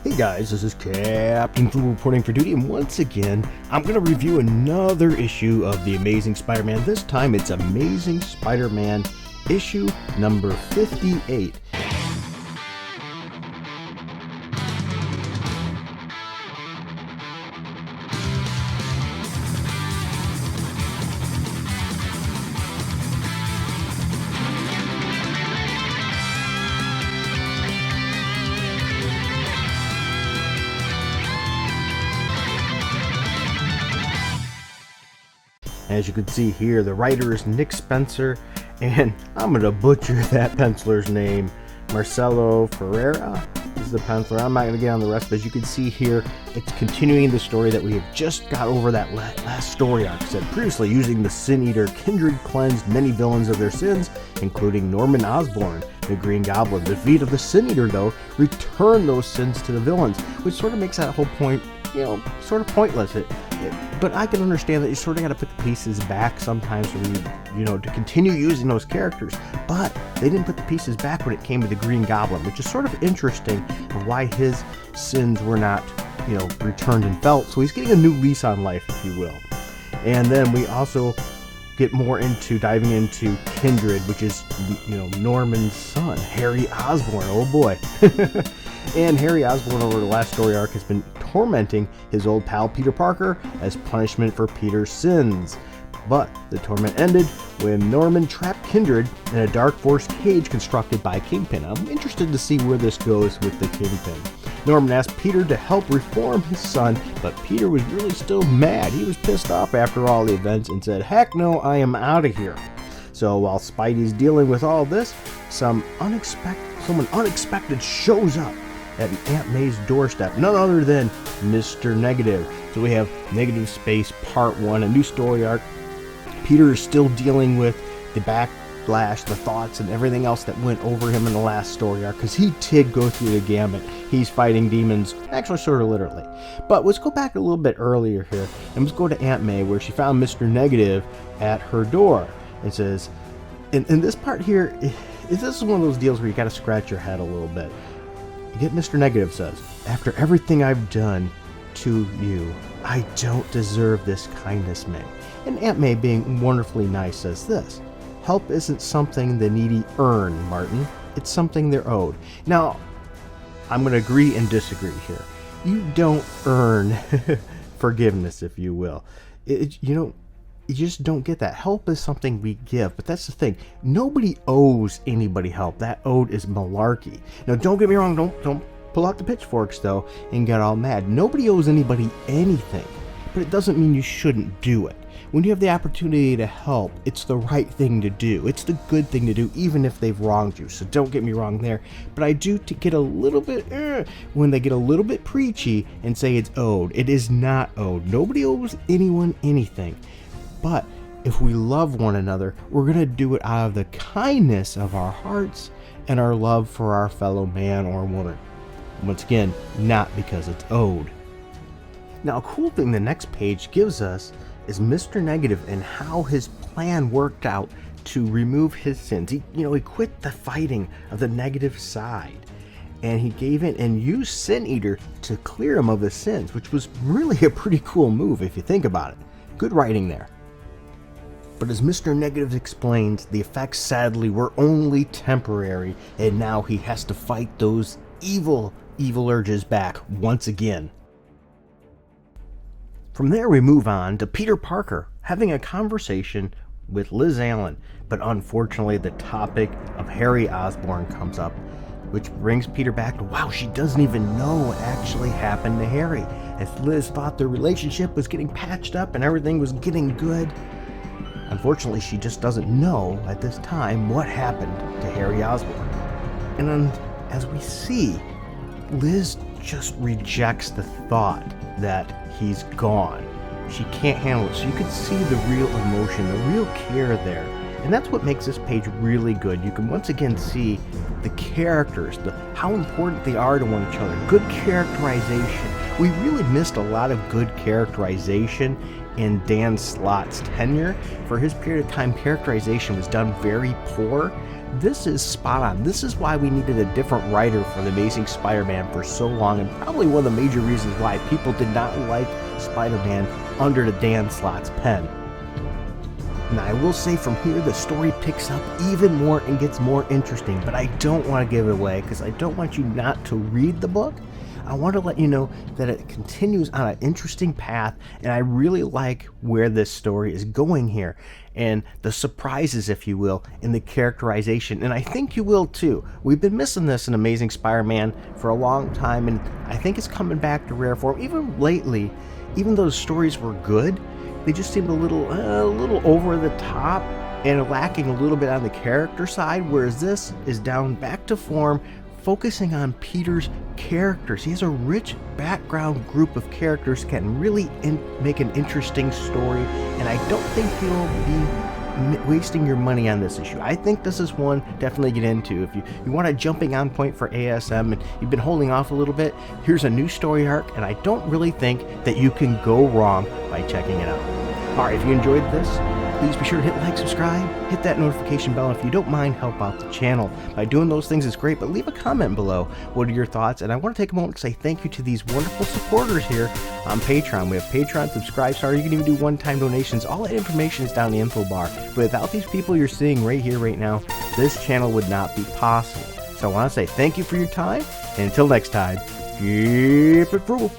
Hey guys, this is Captain Frugal reporting for duty, and once again, I'm going to review another issue of The Amazing Spider-Man. This time it's Amazing Spider-Man issue number 58. As you can see here, the writer is Nick Spencer, and I'm going to butcher that penciler's name. Marcelo Ferreira is the penciler. I'm not going to get on the rest, but as you can see here, it's continuing the story that we have just got over that last story arc. Said previously, using the Sin Eater, Kindred cleansed many villains of their sins, including Norman Osborn, the Green Goblin. The defeat of the Sin Eater, though, returned those sins to the villains, which sort of makes that whole point, sort of pointless. But I can understand that you sort of got to put the pieces back sometimes to continue using those characters. But they didn't put the pieces back when it came to the Green Goblin, which is sort of interesting of why his sins were not, returned and felt. So he's getting a new lease on life, if you will. And then we also get more into diving into Kindred, which is, Norman's son, Harry Osborn. Oh boy. And Harry Osborn over the last story arc has been tormenting his old pal Peter Parker as punishment for Peter's sins. But the torment ended when Norman trapped Kindred in a Dark Force cage constructed by Kingpin. I'm interested to see where this goes with the Kingpin. Norman asked Peter to help reform his son, but Peter was really still mad. He was pissed off after all the events and said, "Heck no, I am out of here." So while Spidey's dealing with all this, someone unexpected shows up at Aunt May's doorstep, none other than Mr. Negative. So we have Negative Space Part 1, a new story arc. Peter is still dealing with the backlash, the thoughts, and everything else that went over him in the last story arc, because he did go through the gamut. He's fighting demons, actually sort of literally. But let's go back a little bit earlier here, and let's go to Aunt May, where she found Mr. Negative at her door. It says, in this part here, this is one of those deals where you got to scratch your head a little bit. Yet Mr. Negative says, "After everything I've done to you, I don't deserve this kindness, May." And Aunt May, being wonderfully nice, says this: "Help isn't something the needy earn, Martin. It's something they're owed." Now, I'm going to agree and disagree here. You don't earn forgiveness, if you will. You just don't get that. Help is something we give, but that's the thing. Nobody owes anybody help. That owed is malarkey. Now, don't get me wrong. Don't pull out the pitchforks, though, and get all mad. Nobody owes anybody anything, but it doesn't mean you shouldn't do it. When you have the opportunity to help, it's the right thing to do. It's the good thing to do, even if they've wronged you. So don't get me wrong there. But I do get a little bit, when they get a little bit preachy and say it's owed. It is not owed. Nobody owes anyone anything. But if we love one another, we're going to do it out of the kindness of our hearts and our love for our fellow man or woman. Once again, not because it's owed. Now, a cool thing the next page gives us is Mr. Negative and how his plan worked out to remove his sins. He quit the fighting of the negative side, and he gave in and used Sin Eater to clear him of his sins, which was really a pretty cool move if you think about it. Good writing there. But as Mr. Negative explains, the effects sadly were only temporary, and now he has to fight those evil urges back once again. From there we move on to Peter Parker having a conversation with Liz Allen, but unfortunately the topic of Harry Osborn comes up, which brings Peter back to, wow, she doesn't even know what actually happened to Harry. As Liz thought their relationship was getting patched up and everything was getting good, unfortunately, she just doesn't know at this time what happened to Harry Osborn. And then, as we see, Liz just rejects the thought that he's gone. She can't handle it. So you can see the real emotion, the real care there. And that's what makes this page really good. You can once again see the characters, how important they are to one another. Good characterization. We really missed a lot of good characterization in Dan Slott's tenure. For his period of time, characterization was done very poor. This is spot on. This is why we needed a different writer for The Amazing Spider-Man for so long, and probably one of the major reasons why people did not like Spider-Man under the Dan Slott's pen. Now, I will say from here, the story picks up even more and gets more interesting, but I don't want to give it away because I don't want you not to read the book. I want to let you know that it continues on an interesting path, and I really like where this story is going here, and the surprises, if you will, in the characterization, and I think you will too. We've been missing this in Amazing Spider-Man for a long time, and I think it's coming back to rare form. Even lately, even though the stories were good, they just seemed a little over the top and lacking a little bit on the character side, whereas this is down back to form, focusing on Peter's characters. He has a rich background group of characters, can really make an interesting story, and I don't think you'll be wasting your money on this issue. I think this is one definitely get into. If you want a jumping on point for ASM and you've been holding off a little bit, here's a new story arc, and I don't really think that you can go wrong by checking it out. Alright, if you enjoyed this, please be sure to hit like, subscribe, hit that notification bell, and if you don't mind, help out the channel. By doing those things is great, but leave a comment below. What are your thoughts? And I want to take a moment to say thank you to these wonderful supporters here on Patreon. We have Patreon, Subscribe Star, you can even do one-time donations. All that information is down in the info bar. But without these people you're seeing right here, right now, this channel would not be possible. So I want to say thank you for your time, and until next time, keep it frugal.